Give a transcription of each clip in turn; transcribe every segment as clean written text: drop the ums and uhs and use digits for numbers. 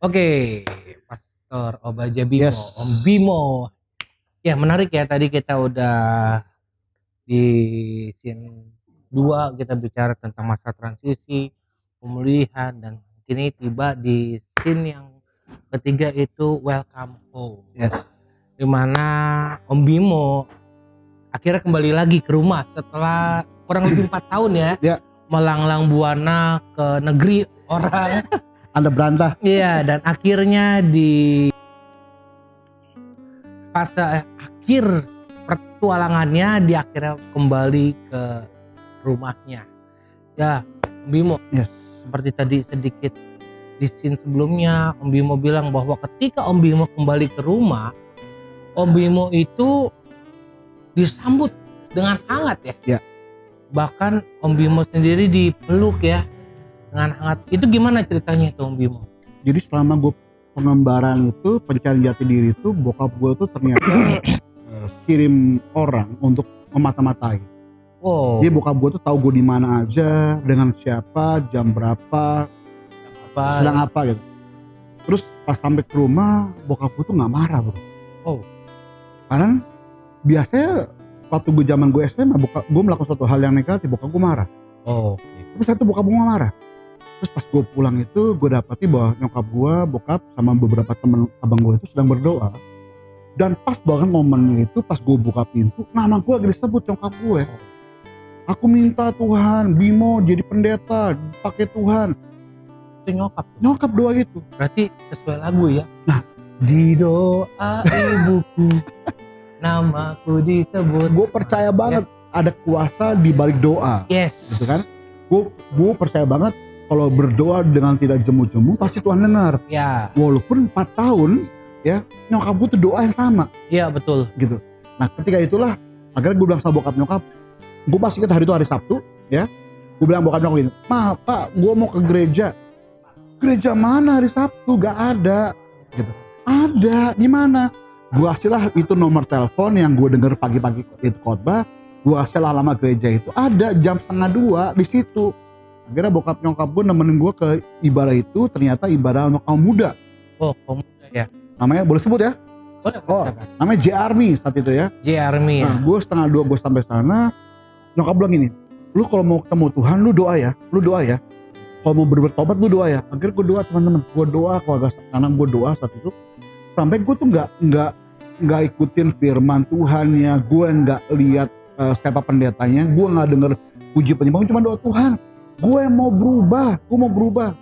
Oke, Pastor Obaja Bimo, Yes. Om Bimo. Ya menarik ya, tadi kita udah di scene 2 kita bicara tentang masa transisi, pemulihan, dan kini tiba di scene yang ketiga itu welcome home. Yes. Dimana Om Bimo akhirnya kembali lagi ke rumah setelah kurang lebih 4 tahun ya, Ya. melanglang buana ke negeri orang. Anda berantah. Iya, dan akhirnya di fase akhir pertualangannya dia akhirnya kembali ke rumahnya. Ya, Om Bimo, Yes. seperti tadi sedikit di scene sebelumnya, Om Bimo bilang bahwa ketika Om Bimo kembali ke rumah, Om Bimo itu disambut dengan hangat ya. Ya. Bahkan Om Bimo sendiri dipeluk ya dengan hangat. Itu gimana ceritanya itu Om Bimo? Jadi selama gue pengembaraan itu, pencarian jati diri itu, bokap gue tuh ternyata kirim orang untuk memata-matai. Wow. Dia bokap gue tuh tahu gue di mana aja, dengan siapa, jam berapa, sedang apa gitu. Terus pas sampai ke rumah, bokap gue tuh nggak marah bro. Oh. Karena biasanya waktu gue zaman gue SMA, bokap gue melakukan suatu hal yang negatif, bokap gue marah. Oh. Tapi saat itu bokap gue nggak marah. Terus pas gue pulang itu, gue dapati bahwa nyokap gue, bokap sama beberapa teman abang gue itu sedang berdoa. Dan pas banget momennya itu, pas gue buka pintu, nama gue lagi disebut nyokap gue. Aku minta Tuhan, Bimo jadi pendeta, pakai Tuhan. Itu nyokap. Nyokap doa itu. Berarti sesuai lagu ya. Nah, di doa ibuku namaku disebut. gue percaya banget ada kuasa di balik doa. Yes. Gitu kan? Gue percaya banget kalau berdoa dengan tidak jemu-jemu pasti Tuhan dengar. Ya. Walaupun 4 tahun ya, nyokap gue tuh doa yang sama. Iya betul. Gitu. Nah ketika itulah akhirnya gue bilang sama bokap nyokap, gue pasti ingat hari itu hari Sabtu ya, gue bilang bokap nyokap ini, "Ma, Pak, gue mau ke gereja." "Gereja mana hari Sabtu?" "Gak ada." Gitu. "Ada, di mana?" Gue kasih lah itu nomor telepon yang gue denger pagi-pagi itu khotbah, gue kasih lah alamat gereja itu, ada jam 1:30 di situ. Akhirnya bokap nyokap gue nemenin gue ke ibadah itu, ternyata ibadah untuk kaum muda. Oh, kaum muda ya. Namanya boleh sebut ya? Boleh. Oh, namanya J-Army saat itu ya. J-Army ya. Nah, gue 1:30 gue sampai sana, nyokap bilang gini, "Lu kalau mau ketemu Tuhan, lu doa ya, Kalau mau bertobat, lu doa ya." Akhirnya gue doa teman-teman, gue doa keluarga kanan gue doa saat itu, sampai gue tuh nggak ikutin firman Tuhan ya, gue nggak lihat siapa pendetanya, gue nggak denger puji penyembah, cuma doa Tuhan. Gue mau berubah.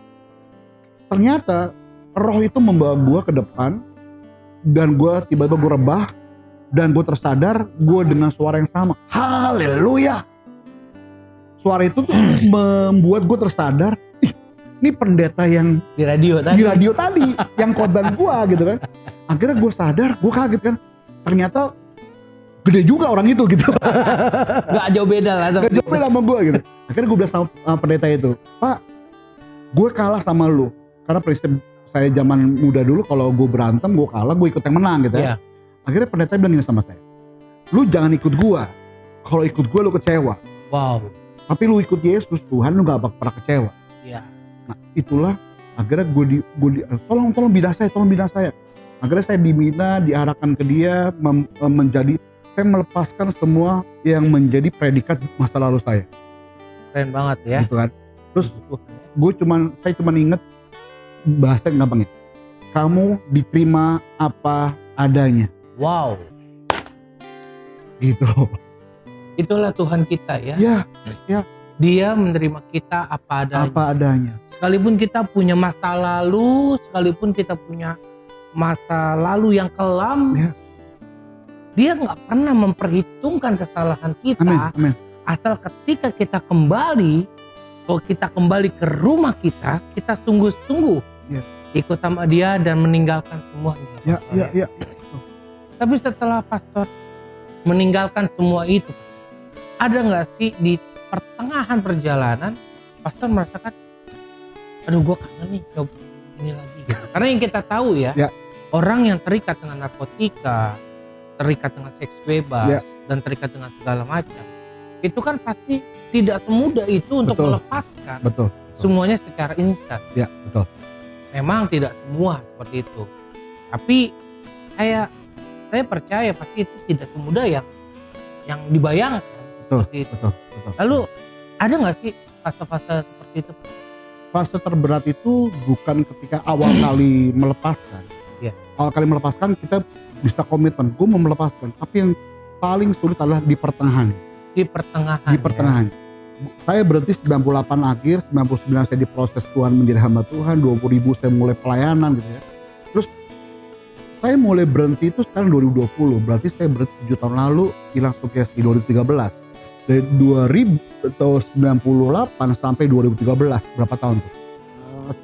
Ternyata roh itu membawa gue ke depan, dan gue tiba-tiba gue rebah, dan gue tersadar gue dengan suara yang sama. Haleluya. Suara itu tuh membuat gue tersadar, ini pendeta yang Di radio tadi. yang khotbah gue gitu kan. Akhirnya gue sadar, gue kaget kan, ternyata gede juga orang itu gitu. Gak jauh beda lah. Gak jauh beda sama gue gitu. Akhirnya gue bilang sama pendeta itu, "Pak, gue kalah sama lu." Karena prinsip saya zaman muda dulu, kalau gue berantem, gue kalah, gue ikut yang menang gitu ya. Akhirnya pendeta bilang gini sama saya, "Lu jangan ikut gue. Kalau ikut gue lu kecewa. Wow. Tapi lu ikut Yesus, Tuhan, lu gak bakal pernah kecewa." Iya. Nah itulah akhirnya gue tolong bina saya. Akhirnya saya dibina, diarahkan ke dia, saya melepaskan semua yang menjadi predikat masa lalu saya. Keren banget ya. Gitu kan. Terus saya cuma inget bahasa yang gampang, kamu diterima apa adanya. Wow. Gitu. Itulah Tuhan kita ya. Ya. Dia menerima kita apa adanya. Sekalipun kita punya masa lalu, sekalipun kita punya masa lalu yang kelam, dia nggak pernah memperhitungkan kesalahan kita. Amin. Asal ketika kita kembali, kalau kita kembali ke rumah kita sungguh-sungguh ikut sama dia dan meninggalkan semuanya. Ya. Tapi setelah pastor meninggalkan semua itu, ada nggak sih di pertengahan perjalanan pastor merasakan, aduh gue kangen nih coba ini lagi gitu. Karena yang kita tahu ya. Orang yang terikat dengan narkotika, terikat dengan seks bebas, dan terikat dengan segala macam, itu kan pasti tidak semudah itu untuk melepaskan. Betul. Semuanya secara instan. Ya, betul. memang tidak semua seperti itu. Tapi saya percaya pasti itu tidak semudah yang dibayangkan Betul, seperti itu. betul. Lalu ada nggak sih fase-fase seperti itu? Fase terberat itu bukan ketika awal kali melepaskan. Iya. Awal kali melepaskan kita bisa komitmen, gue mau melepaskan. Tapi yang paling sulit adalah di pertengahan. Di pertengahan. Di pertengahan. Saya berhenti 98 akhir, 99 saya diproses Tuhan menjadi hamba Tuhan, 20.000 saya mulai pelayanan gitu ya. Terus saya mulai berhenti itu sekarang 2020, berarti saya berhenti 7 tahun lalu hilang sugesti 2013. Dari 2000 atau 98 sampai 2013 berapa tahun tuh?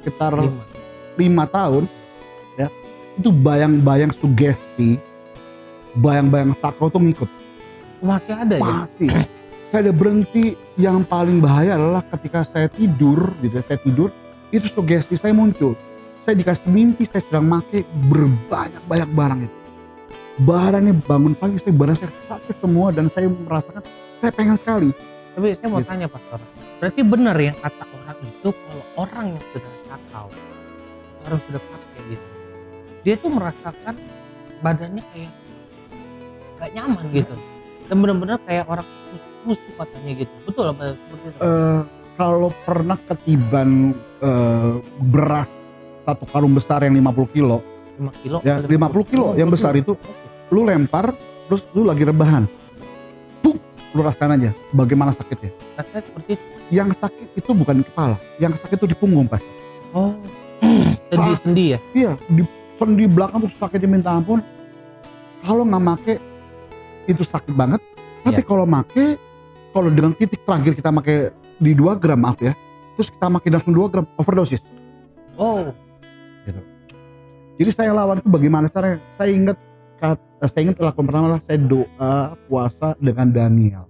Sekitar 5 tahun ya. Itu bayang-bayang sugesti, bayang-bayang sakral tuh ngikut. Masih ada ya? Masih. Saya udah berhenti. Yang paling bahaya adalah ketika saya tidur gitu ya, saya tidur itu sugesti saya muncul. Saya dikasih mimpi saya sedang pakai berbanyak barang itu. Barangnya bangun pagi barang saya sakit semua dan saya merasakan saya pengen sekali. Tapi saya mau Gitu. tanya Pastor, berarti benar yang kata orang itu kalau orang yang sudah sakau, orang sudah pakai gitu, dia tuh merasakan badannya kayak gak nyaman gitu, dan benar-benar kayak orang kusuk katanya gitu, betul apa seperti itu? Kalau pernah ketiban beras satu karung besar yang 50 kilo 5 kilo? ya, 50 kilo yang besar itu Oke. lu lempar terus lu lagi rebahan, puk, lu rasakan aja bagaimana sakitnya. Katanya seperti itu. Yang sakit itu bukan di kepala, yang sakit itu di punggung Pak. Oh, sendi-sendi ya? Iya, di sendi belakang tuh sakitnya minta ampun. Kalau nggak make itu sakit banget. Tapi Iya. kalau dengan titik terakhir kita make di 2 gram maaf ya, terus kita make langsung 2 gram overdosis. Oh, Gitu. Jadi saya lawan itu bagaimana caranya? Saya ingat lakukan pertama adalah saya doa puasa dengan Daniel.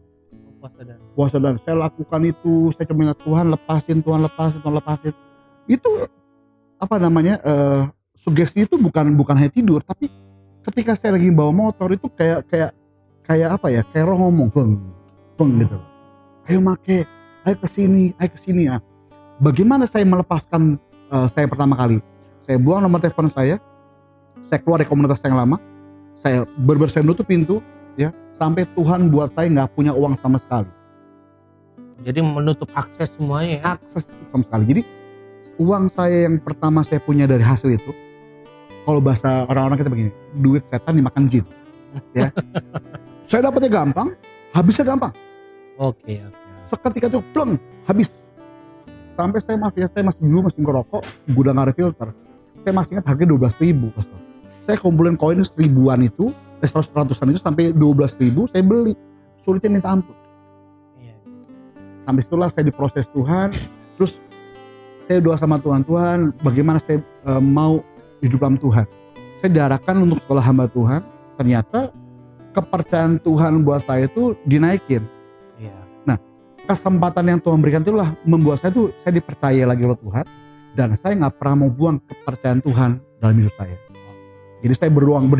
puasa dan Puasa dan saya lakukan itu, saya cuma ingat Tuhan lepasin. Itu apa namanya? Sugesti itu bukan hanya tidur, tapi ketika saya lagi bawa motor itu kayak apa ya? Kayak roh ngomong, beng gitu. Ayo make, ayo kesini ya. Bagaimana saya melepaskan saya pertama kali? Saya buang nomor telepon saya keluar dari komunitas yang lama, saya saya nutup pintu, ya, sampai Tuhan buat saya nggak punya uang sama sekali. jadi menutup akses semuanya ya? Akses sama sekali. Jadi uang saya yang pertama saya punya dari hasil itu, kalau bahasa orang-orang kita begini, duit setan dimakan jin. Ya. Saya dapatnya gampang, habisnya gampang. Oke. Seketika itu pleng, habis. Sampai saya masih ngerokok, gudang ada filter. Saya masih ingat harganya 12.000. Saya kumpulin koin 1000-an itu, 100-an itu sampai 12.000 saya beli. Sulitnya minta ampun. Iya. Sampai itulah saya diproses Tuhan. Terus saya doa sama Tuhan, bagaimana saya mau hidup dalam Tuhan. Saya diarahkan untuk sekolah hamba Tuhan. Ternyata kepercayaan Tuhan buat saya itu dinaikin. Iya. Nah, kesempatan yang Tuhan berikan itulah membuat saya dipercaya lagi oleh Tuhan. Dan saya nggak pernah mau buang kepercayaan Tuhan dalam hidup saya. Jadi saya berjuang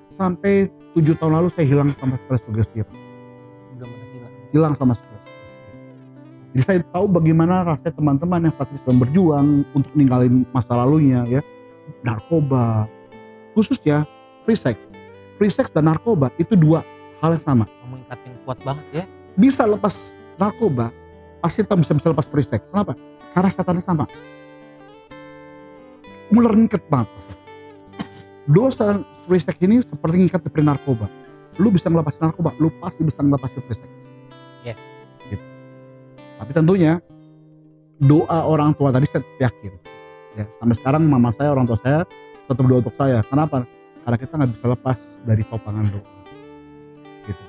sampai 7 tahun lalu saya hilang sama stres sugesti. Mudah-mudahan Hilang sama stres. Jadi saya tahu bagaimana rasanya teman-teman yang saat ini sedang berjuang untuk ninggalin masa lalunya ya. Narkoba, khususnya free sex dan narkoba itu 2 hal yang sama. mengikat yang kuat banget ya. Bisa lepas narkoba, pasti kita bisa lepas free sex. Kenapa? Karena setannya sama. Ular ngikat banget. Dosa free sex ini seperti ngikat seperti narkoba. Lu bisa ngelepas narkoba, lu pasti bisa ngelepas free sex. Iya. Gitu. Tapi tentunya doa orang tua tadi saya yakin. Ya, sampai sekarang mama saya, orang tua saya tetap doa untuk saya. Kenapa? Karena kita nggak bisa lepas dari topangan doa. Gitu.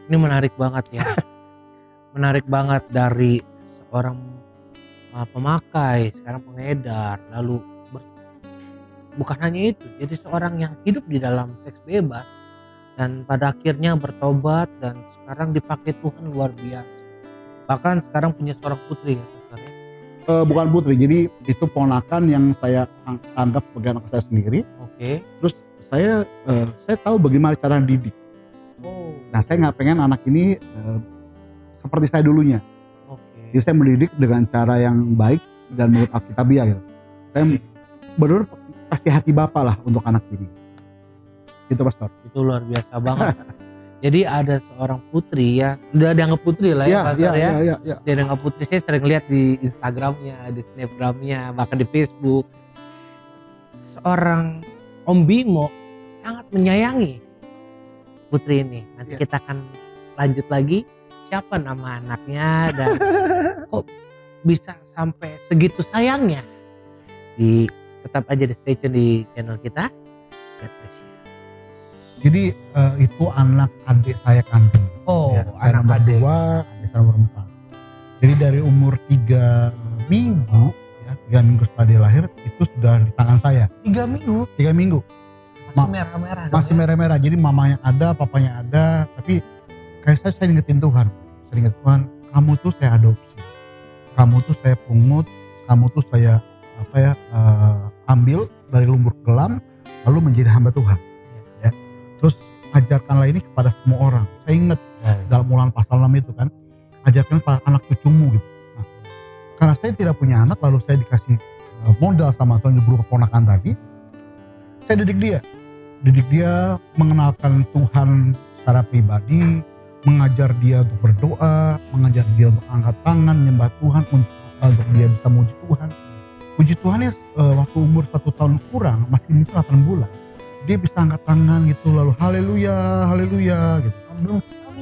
Ini menarik banget ya. Menarik banget dari seorang pemakai, sekarang pengedar, lalu bukan hanya itu, jadi seorang yang hidup di dalam seks bebas dan pada akhirnya bertobat dan sekarang dipakai Tuhan luar biasa. Bahkan sekarang punya seorang putri ya, Pastor ya? Bukan putri, jadi itu ponakan yang saya anggap sebagai anak saya sendiri. Oke. Terus saya tahu bagaimana cara didik. Oh. Nah, saya nggak pengen anak ini seperti saya dulunya. Oke. Jadi saya mendidik dengan cara yang baik, dan menurut Alkitabiah gitu. Saya benar kasih hati Bapak lah untuk anak ini. Itu pastor. Itu luar biasa banget. Jadi ada seorang putri ya, udah dianggap putri lah ya, pastor ya. Iya. Dia dianggap putri, saya sering lihat di Instagramnya, di Snapgramnya, bahkan di Facebook. Seorang Om Bimo sangat menyayangi putri ini. Nanti kita akan lanjut lagi siapa nama anaknya dan kok bisa sampai segitu sayangnya. Tetap aja di stay tune di channel kita. God bless you. Jadi itu anak adik saya kandung. Oh, saya anak nomor adik. 2, adik saya nomor 4. Jadi dari umur 3 minggu ya, 3 minggu setelah dia lahir itu sudah di tangan saya. 3 minggu 3 minggu. masih merah-merah. Masih merah-merah. Jadi mamanya ada, papanya ada, tapi kayak saya ingetin Tuhan. Saya inget Tuhan, kamu tuh saya adopsi. Kamu tuh saya pungut, kamu tuh saya ambil dari lumbur kelam lalu menjadi hamba Tuhan. Ya. Terus ajarkanlah ini kepada semua orang. Saya ingat dalam Ulangan pasal 6 itu kan, ajarkan pada anak cucumu gitu. Nah, karena saya tidak punya anak, lalu saya dikasih modal sama Tuhan berupa ponakan tadi. Saya didik dia mengenalkan Tuhan secara pribadi, mengajar dia untuk berdoa, mengajar dia untuk angkat tangan, menyembah Tuhan, untuk dia bisa muji Tuhan. Puji Tuhan ya, waktu umur 1 tahun kurang, masih mungkin 8 bulan, dia bisa angkat tangan gitu, lalu haleluya, haleluya gitu.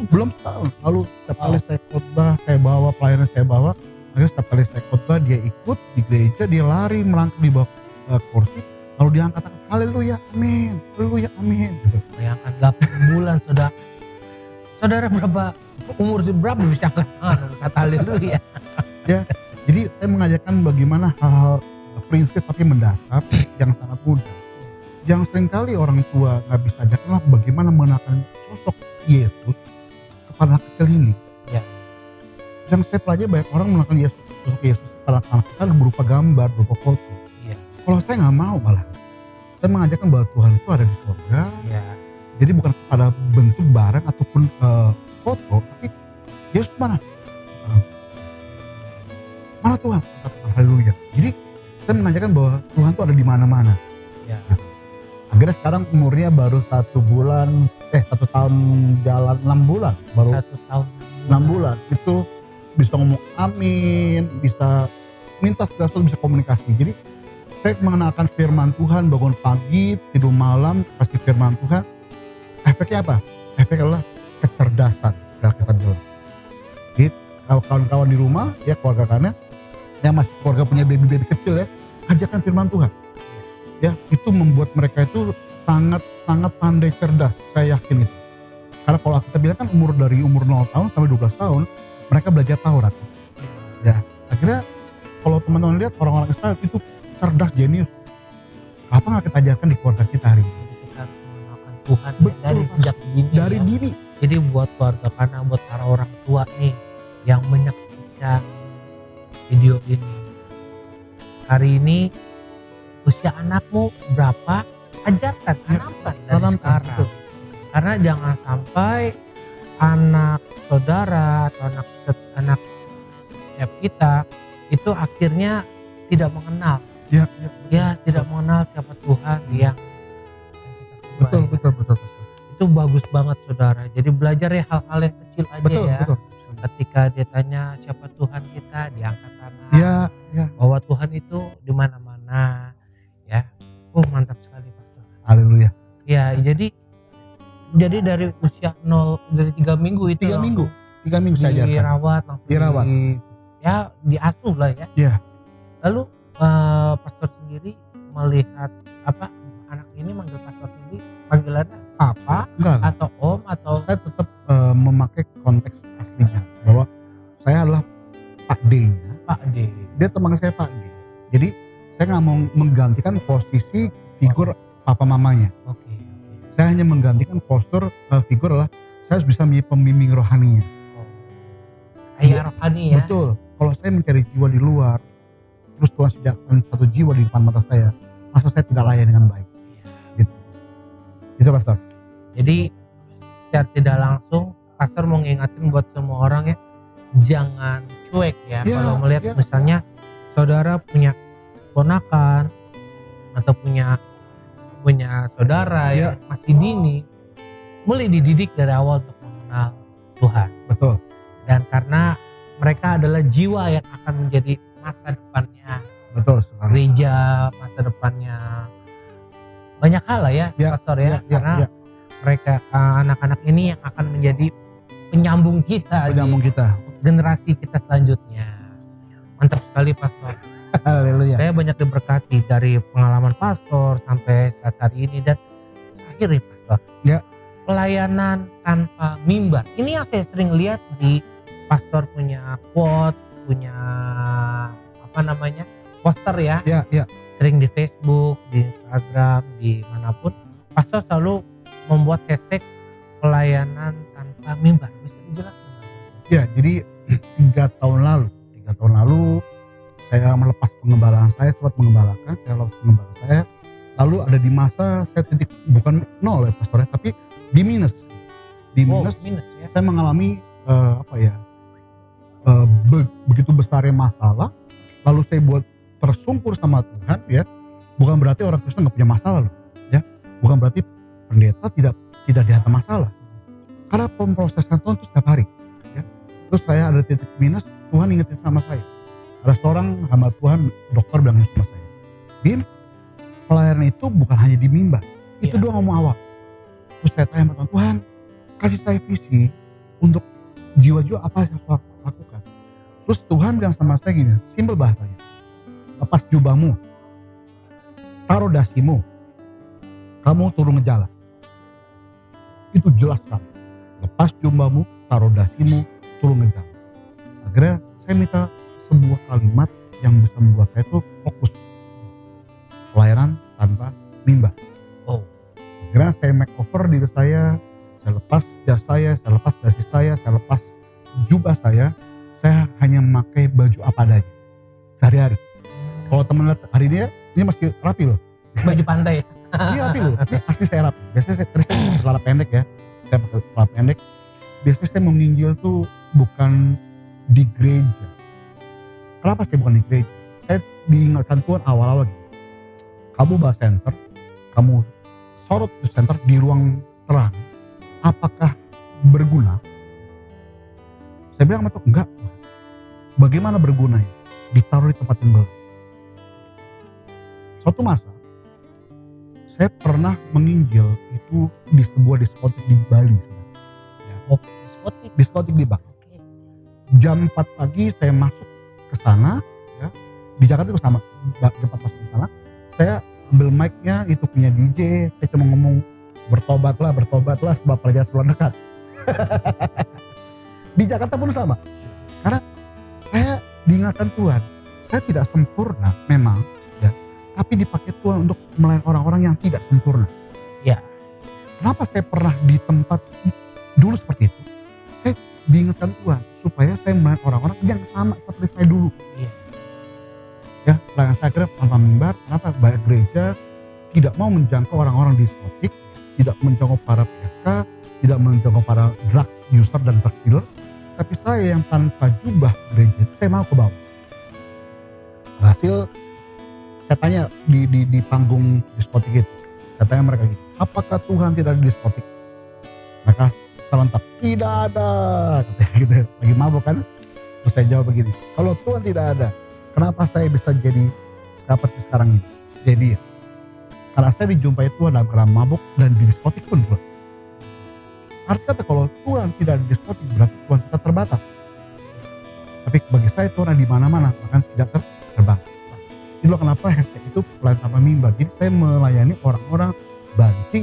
Belum setahun. Lalu setiap kali saya khotbah, saya bawa pelayanan, akhirnya setiap kali saya khotbah dia ikut di gereja, dia lari melangkah di bawah kursi, lalu dia angkat tangan, haleluya, amin, haleluya, amin gitu. Bayangkan 8 bulan sudah. Saudara umur berapa bisa angkat tangan kata haleluya? Ya, jadi saya mengajarkan bagaimana hal-hal prinsip tapi mendasar yang sangat mudah. Yang seringkali orang tua nggak bisa ajarkan bagaimana mengenalkan sosok Yesus kepada anak kecil ini. Ya. Yang saya pelajari banyak orang mengenalkan sosok Yesus kepada anak kecil berupa gambar, berupa foto. Iya. Kalau saya nggak mau malah. Saya mengajarkan bahwa Tuhan itu ada di surga. Iya. Jadi bukan pada bentuk barang ataupun foto, tapi Yesus mana? Mana Tuhan? Haleluya. Jadi saya mengajarkan bahwa Tuhan itu ada di mana-mana. Ya. Akhirnya sekarang umurnya baru 1 tahun jalan 6 bulan. Baru 1 tahun 6 bulan. Itu bisa ngomong amin, bisa minta segala sesuatu, bisa komunikasi. Jadi saya mengenalkan firman Tuhan, bangun pagi, tidur malam, kasih firman Tuhan. Efeknya apa? Efeknya adalah kecerdasan, kalau kita bilang. Jadi kalau kawan-kawan di rumah, ya keluarga kanan, yang masih keluarga punya baby-baby kecil ya, ajarkan firman Tuhan. Ya, itu membuat mereka itu sangat pandai cerdas, saya yakin itu. Karena kalau kita bilang kan dari umur 0 tahun sampai 12 tahun, mereka belajar Taurat. Ya, akhirnya kalau teman-teman lihat orang-orang Israel itu cerdas, jenius. Apa nggak kita ajarkan di keluarga kita hari ini? Kita harus mengenalkan Tuhan. Betul, dari sejak dini. Dari dini. Jadi buat keluarga karena buat para orang tua nih yang menyaksikan video ini, hari ini usia anakmu berapa, ajarkan, tanamkan dari sekarang. Betul. Karena jangan sampai anak saudara atau anak setiap kita itu akhirnya tidak mengenal. Ya tidak mengenal siapa Tuhan yang kita sembah. Betul. Itu bagus banget saudara. Jadi belajar ya hal-hal yang kecil aja ya. Betul. Ketika dia tanya siapa Tuhan kita, diangkat tangan. Ya. Bahwa Tuhan itu di mana-mana. Ya. Mantap sekali pastor. Haleluya. Ya, jadi dari usia 3 minggu itu 3 minggu saya ajarkan. dirawat langsung Dirawat. Ya diasuh lah ya. Iya. Lalu pastor sendiri melihat anak ini manggil pastor sendiri panggilannya papa Enggak. atau om atau Saya tetap memakai konteks aslinya bahwa saya adalah Pak D-nya. Pak D. Dia teman saya Pak D. Jadi saya nggak mau menggantikan posisi figur papa mamanya. Oke. Saya hanya menggantikan postur figur adalah saya harus bisa menjadi pembimbing rohaninya. Ayah rohani ya. Betul. Kalau saya mencari jiwa di luar, terus Tuhan sediakan satu jiwa di depan mata saya, masa saya tidak layan dengan baik? Gitu. Itu pastor. Jadi secara tidak langsung pastor mau ngingetin buat semua orang ya, jangan cuek ya, kalau melihat misalnya saudara punya ponakan atau punya saudara Iya. yang masih dini, mulai dididik dari awal untuk mengenal Tuhan. Betul. Dan karena mereka adalah jiwa yang akan menjadi masa depannya Betul sekali. gereja, masa depannya banyak hal lah ya, Ya, Pastor ya. Karena mereka anak-anak ini yang akan menjadi penyambung kita Penyambung kita. di generasi kita selanjutnya. Mantap sekali Pastor. Haleluya. Saya banyak diberkati dari pengalaman Pastor sampai saat hari ini. Dan terakhir nih Pastor, Ya. pelayanan tanpa mimbar. Ini yang saya sering lihat di Pastor punya quote, punya poster ya, Ya. sering di Facebook, di Instagram, di manapun. Pastor selalu membuat hashtag pelayanan tanpa mimbar. Bisa dijelaskan? Ya, jadi 3 tahun lalu saya melepas pengembalaan saya, sempat mengembalakan, saya lepas pengembalaan saya. Lalu ada di masa saya titik, bukan nol ya Pastor, tapi di minus. Minus ya. Saya mengalami begitu besarnya masalah. Lalu saya buat tersungkur sama Tuhan ya. Bukan berarti orang Kristen nggak punya masalah loh, ya. Bukan berarti pendeta tidak dihantam masalah. Karena pemrosesan Tuhan itu setiap hari. Ya. Terus saya ada titik minus, Tuhan ingetin sama saya. Ada seorang hamba Tuhan, dokter bilang sama saya, Bim, pelayanan itu bukan hanya di mimbar. Itu doang ngomong awal. Terus saya tanya sama Tuhan, kasih saya visi untuk jiwa-jiwa apa yang saya lakukan. Terus Tuhan bilang sama saya gini, simpel bahasanya, lepas jubahmu, taruh dasimu, kamu turun ke jalan. Itu jelas kan. Lepas jubahmu, taruh dasimu, turun ke jalan. Akhirnya saya minta sebuah kalimat yang bisa membuat saya tuh fokus. Pelayanan tanpa mimbar. Oh. Akhirnya saya makeover diri saya lepas jas saya lepas dasi saya lepas jubah saya hanya memakai baju apa adanya sehari-hari. Kalau teman lihat hari ini masih rapi loh. Baju pantai. Ini rapi loh, ini asli saya rapi. Biasanya saya pakai celana pendek ya, saya pakai celana pendek. Biasanya saya menginjil tuh bukan di gereja. Kenapa saya bukan di gereja? Saya diingatkan Tuhan awal-awal gitu. Kamu bawa center, kamu sorot ke center di ruang terang, apakah berguna? Saya bilang sama Tuhan, enggak. Bagaimana berguna ya? Ditaruh di tempat yang gelap. Suatu masa, saya pernah menginjil itu di sebuah diskotik di Bali. Ya. Diskotik di Bali. Jam 4 pagi saya masuk ke sana, ya. Di Jakarta itu sama, jam 4 masuk ke sana. Saya ambil mic-nya, itu punya DJ, saya cuma ngomong bertobatlah sebab pelajaran sebulan dekat. Di Jakarta pun sama. Karena saya diingatkan Tuhan, saya tidak sempurna memang, ya, tapi dipakai Tuhan untuk melayani orang-orang yang tidak sempurna. Ya. Kenapa saya pernah di tempat dulu seperti itu? Saya diingatkan Tuhan supaya saya melayani orang-orang yang sama seperti saya dulu. Iya. Ya, pelayanan saya kira tanpa mimbar. Kenapa? Banyak gereja tidak mau menjangkau orang-orang diskotik, tidak menjangkau para PSK, tidak menjangkau para drugs user dan drug dealer. Tapi saya yang tanpa jubah gereja, saya mau ke bawah. Hasil saya tanya di panggung diskotik itu, saya tanya mereka gitu, apakah Tuhan tidak ada di diskotik? Mereka serentak, tidak ada, katanya gitu, lagi mabuk kan. Terus saya jawab begini, kalau Tuhan tidak ada, kenapa saya bisa jadi seperti sekarang ini? Jadi karena saya dijumpai Tuhan dalam keadaan mabuk dan di diskotik pun Tuhan. Artinya kalau Tuhan tidak ada di diskotik berarti Tuhan kita terbatas. Tapi bagi saya Tuhan ada di mana-mana, bahkan tidak terbatas. Itulah kenapa hashtag itu pelayanan tanpa mimbar. Jadi saya melayani orang-orang banci,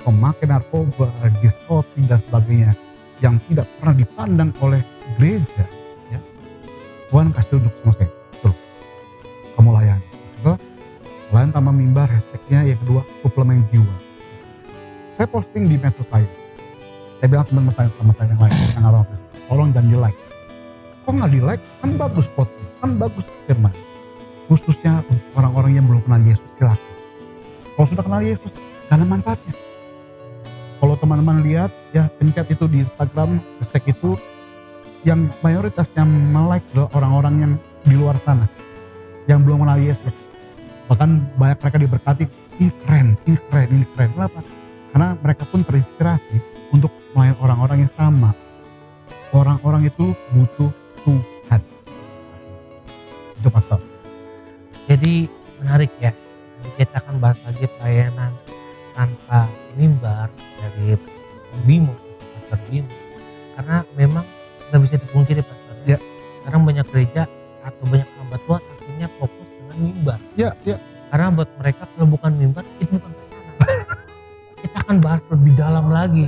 pemakai narkoba, diskotik dan sebagainya yang tidak pernah dipandang oleh gereja. Ya. Tuhan kasih untuk semua saya. Betul. Kamu layani. Pelayanan tanpa mimbar, hashtagnya yang kedua suplemen jiwa. Saya posting di medsos saya. Saya bilang teman-teman saya yang lain, yang orang tolong jangan di like. Kok nggak di like? Kan bagus spotnya, kan bagus firman. Khususnya untuk orang-orang yang belum kenal Yesus, silakan. Kalau sudah kenal Yesus, gak ada manfaatnya. Kalau teman-teman lihat ya, pencet itu di Instagram, hashtag itu, yang mayoritas yang like adalah orang-orang yang di luar sana. yang belum kenal Yesus. Bahkan banyak mereka diberkati, ini keren. Kenapa? Karena mereka pun terinspirasi untuk melayani orang-orang yang sama. Orang-orang itu butuh Tuhan. Itu pastor. Jadi menarik ya. Kita akan bahas lagi pelayanan tanpa mimbar dari Bimo, Pastor Bimo. Karena memang nggak bisa dipungkiri Pastor. Ya. Sekarang banyak gereja atau banyak hamba Tuhan akhirnya fokus dengan mimbar. Ya. Karena buat mereka kalau bukan mimbar itu bukan pelayanan. Kita akan bahas lebih dalam lagi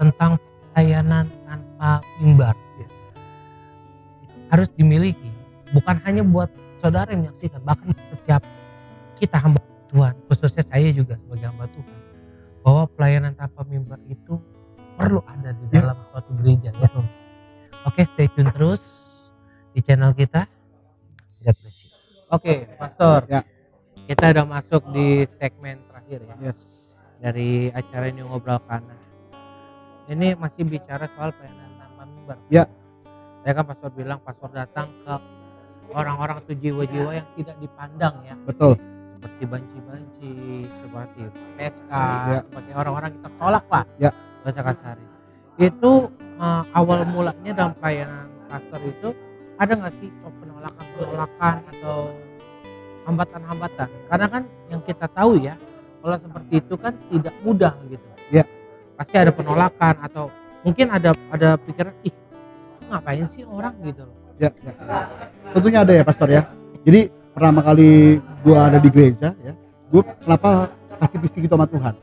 tentang pelayanan tanpa mimbar. Yes. Harus dimiliki, bukan hanya buat saudara yang menyaksikan, bahkan setiap kita hamba Tuhan, khususnya saya juga sebagai hamba Tuhan, bahwa pelayanan tanpa mimbar itu perlu ada di dalam suatu gereja ya. Oke, stay tune terus di channel kita. God bless you. Oke, Pastor. Ya. Kita udah masuk di segmen terakhir ya. Yes. Dari acara ini ngobrol kana. Ini masih bicara soal pelayanan tanpa mimbar. Ya. Saya kan Pastor bilang Pastor datang ke orang-orang atau jiwa-jiwa yang tidak dipandang ya. Betul. Seperti banci-banci, seperti PSK, Ya. seperti orang-orang kita tolak lah. Ya. Bahasa kasar. Itu awal mulanya dalam pelayanan Pastor itu ada nggak sih penolakan atau hambatan-hambatan? Karena kan yang kita tahu ya, kalau seperti itu kan tidak mudah gitu. Ya. Pasti ada penolakan atau mungkin ada pikiran, ih ngapain sih orang gitu loh. Ya. Tentunya ada ya Pastor ya. Jadi pertama kali gua ada di gereja ya, gua kenapa kasih visi gitu sama Tuhan.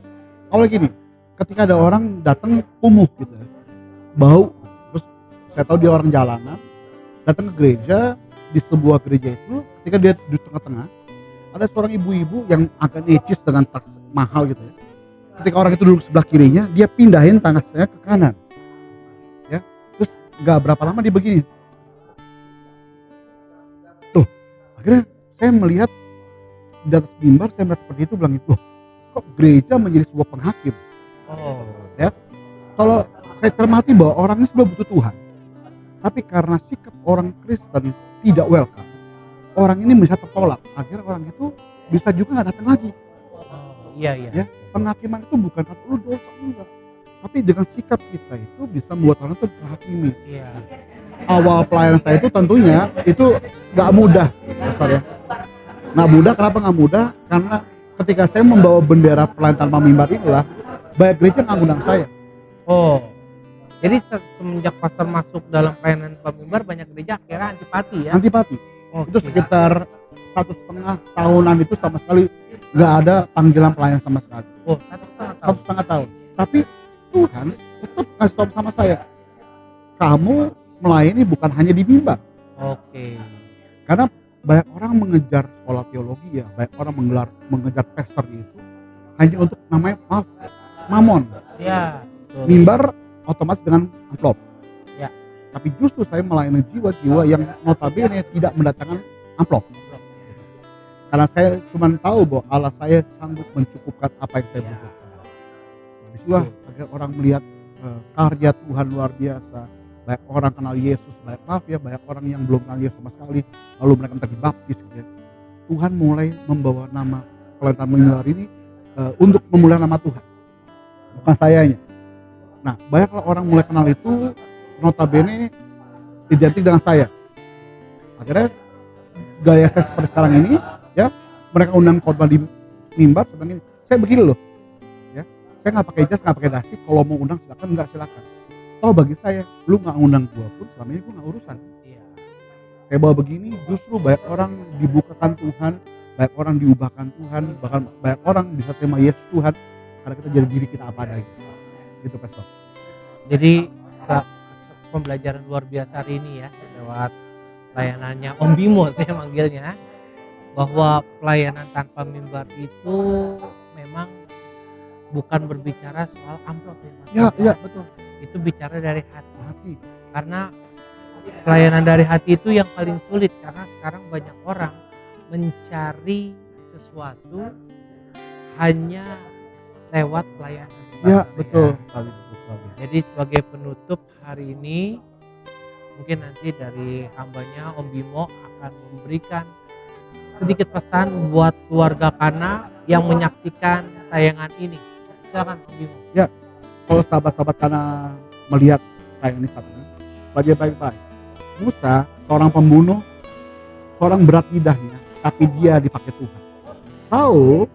Awalnya gini, ketika ada orang datang kumuh gitu ya, bau, terus saya tahu dia orang jalanan, datang ke gereja, di sebuah gereja itu ketika dia di tengah-tengah ada seorang ibu-ibu yang agak necis dengan tas mahal gitu ya. Ketika orang itu duduk sebelah kirinya, dia pindahin tangan saya ke kanan ya, terus gak berapa lama dia begini tuh. Akhirnya saya melihat di atas mimbar, saya melihat seperti itu, bilang loh, kok gereja menjadi sebuah penghakim. Ya, kalau saya cermati bahwa orang ini sudah butuh Tuhan, tapi karena sikap orang Kristen tidak welcome, orang ini bisa tertolak, akhirnya orang itu bisa juga nggak datang lagi. Iya. Ya, penghakiman itu bukan kata lu dosa, enggak, tapi dengan sikap kita itu bisa membuat orang itu terhakimi. Iya. Awal pelayanan saya itu tentunya itu nggak mudah, Pastor ya. Nggak mudah, kenapa nggak mudah? Karena ketika saya membawa bendera pelayanan tanpa mimbar itulah, banyak gereja nggak ngundang saya. Oh, jadi semenjak Pastor masuk dalam pelayanan tanpa mimbar, banyak gereja akhirnya antipati ya. Antipati. Itu sekitar 1,5 tahunan itu sama sekali nggak ada panggilan pelayanan sama sekali. Oh, 1,5 tahun. 1,5 tahun. Tapi Tuhan tetap kasih tahu sama saya, kamu melayani bukan hanya di mimbar. Oke. Karena banyak orang mengejar sekolah teologi ya, banyak orang mengejar pastor itu hanya untuk namanya mamon. Ya. Mimbar otomatis dengan amplop. Ya. Tapi justru saya melayani jiwa-jiwa yang notabene tidak mendatangkan amplop. Karena saya cuma tahu bahwa Allah saya sanggup mencukupkan apa yang saya butuhkan. Disitulah agar orang melihat karya Tuhan luar biasa. Banyak orang kenal Yesus, banyak orang yang belum kenal Yesus sama sekali, lalu mereka minta dibaptis gitu ya. Tuhan mulai membawa nama pelayanan mimbar ini untuk memuliakan nama Tuhan, bukan sayanya. Nah, banyaklah orang mulai kenal itu, notabene identik dengan saya. Akhirnya gaya saya seperti sekarang ini ya, mereka undang khotbah di mimbar, saya begini loh ya, saya nggak pakai jas, nggak pakai dasi, kalau mau undang silakan, nggak silakan. Kalau bagi saya, lu nggak undang gua pun selama ini gua nggak urusan. Iya. Kayak bawa begini, justru banyak orang dibukakan Tuhan, banyak orang diubahkan Tuhan, bahkan banyak orang bisa terima Yesus Tuhan karena kita jadi diri kita apa adanya. Gitu Pastor. Jadi pembelajaran luar biasa hari ini ya, lewat pelayanannya Om Bimo saya manggilnya, bahwa pelayanan tanpa mimbar itu memang bukan berbicara soal amplop ya Mas. Ya, betul. Itu bicara dari hati. Hati. Karena pelayanan dari hati itu yang paling sulit, karena sekarang banyak orang mencari sesuatu hanya lewat pelayanan. Ya, betul. Jadi sebagai penutup hari ini, mungkin nanti dari hambanya Om Bimo akan memberikan sedikit pesan buat keluarga Kana yang menyaksikan tayangan ini. Silakan Om Bimo. Kalau sahabat-sahabat karena melihat tayang ini saat ini, belajar baik-baik. Musa seorang pembunuh, seorang berat lidahnya, tapi dia dipakai Tuhan. Saul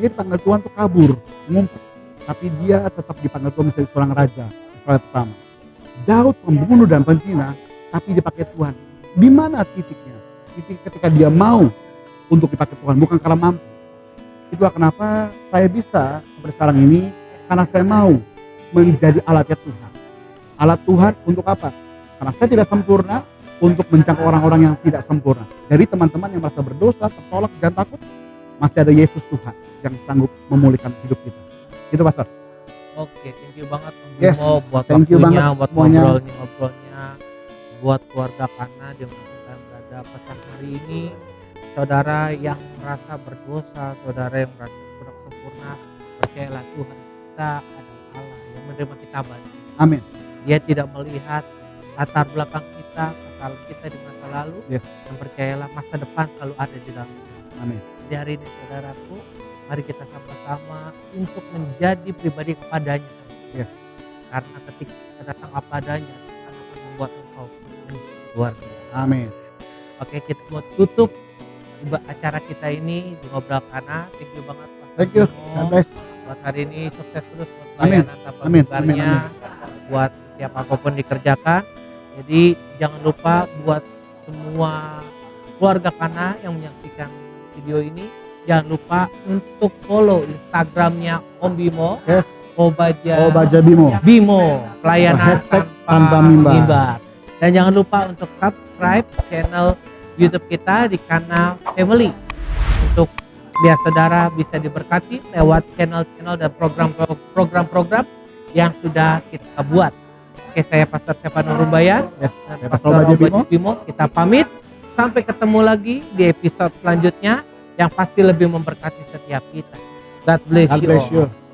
dia dipanggil Tuhan untuk kabur, ngumpet, tapi dia tetap dipanggil Tuhan menjadi seorang raja Israel pertama. Daud pembunuh dan penzina, tapi dipakai Tuhan. Di mana titiknya? Titik ketika dia mau untuk dipakai Tuhan, bukan karena mampu. Itulah kenapa saya bisa seperti sekarang ini, karena saya mau menjadi alatnya Tuhan. Alat Tuhan untuk apa? Karena saya tidak sempurna, untuk menjangkau orang-orang yang tidak sempurna. Jadi teman-teman yang merasa berdosa, tertolak, jangan takut. Masih ada Yesus Tuhan yang sanggup memulihkan hidup kita. Itu Pastor. Oke, thank you banget Om Bimo Yes, buat thank you waktunya, banget buat semuanya. ngobrolnya, buat keluarga Kana di mana kita berada. Pesan hari ini, saudara yang merasa berdosa, saudara yang merasa kurang sempurna, percayalah Tuhan kita adalah Allah yang menerima kita balik. Amin. Dia tidak melihat latar belakang kita, kesalahan kita di masa lalu, Yes. dan percayalah masa depan selalu ada di dalam kita. Amin. Jadi hari ini saudaraku, mari kita sama-sama untuk menjadi pribadi kepadanya. Ya. Karena ketika kita datang kepadanya, Tuhan akan membuat engkau menjadi luar biasa. Amin. Oke, kita mau tutup acara kita ini di Ngobrol Kana. Thank you banget Pak Thank you. Bimo. God bless. Buat hari ini sukses terus buat Amin. pelayanan tanpa Amin. bubarnya, buat setiap apapun dikerjakan. Jadi jangan lupa buat semua keluarga Kana yang menyaksikan video ini, jangan lupa untuk follow Instagramnya Om Bimo, Yes. Obaja Bimo. Bimo, pelayanan Hashtag tanpa tanpa mimbar. mimbar. Dan jangan lupa untuk subscribe channel YouTube kita di Kana Family untuk biar saudara bisa diberkati lewat channel-channel dan program-program yang sudah kita buat. Oke, saya Pastor Stefano Rumbayan Yes. dan Saya Pastor Pastor Obaja Obaja Bimo. Kita pamit, sampai ketemu lagi di episode selanjutnya yang pasti lebih memberkati setiap kita. God bless God you bless all. you.